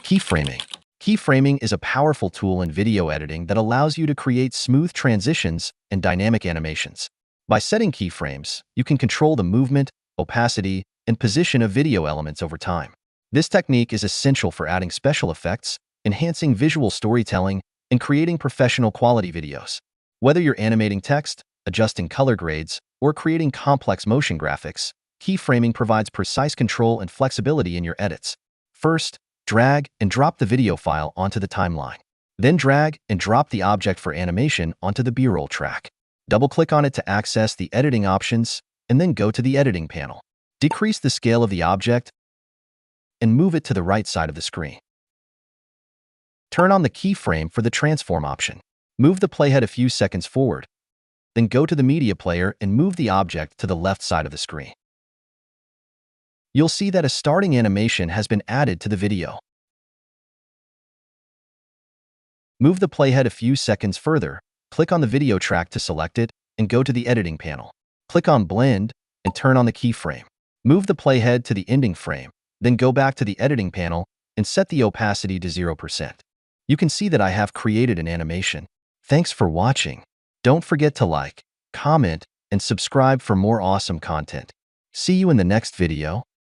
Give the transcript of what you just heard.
Keyframing. Keyframing is a powerful tool in video editing that allows you to create smooth transitions and dynamic animations. By setting keyframes, you can control the movement, opacity, and position of video elements over time. This technique is essential for adding special effects, enhancing visual storytelling, and creating professional quality videos. Whether you're animating text, adjusting color grades, or creating complex motion graphics, keyframing provides precise control and flexibility in your edits. First, drag and drop the video file onto the timeline. Then drag and drop the object for animation onto the B-roll track. Double-click on it to access the editing options, and then go to the editing panel. Decrease the scale of the object and move it to the right side of the screen. Turn on the keyframe for the transform option. Move the playhead a few seconds forward, then go to the media player and move the object to the left side of the screen. You'll see that a starting animation has been added to the video. Move the playhead a few seconds further, click on the video track to select it, and go to the editing panel. Click on Blend and turn on the keyframe. Move the playhead to the ending frame, then go back to the editing panel and set the opacity to 0%. You can see that I have created an animation. Thanks for watching. Don't forget to like, comment, and subscribe for more awesome content. See you in the next video.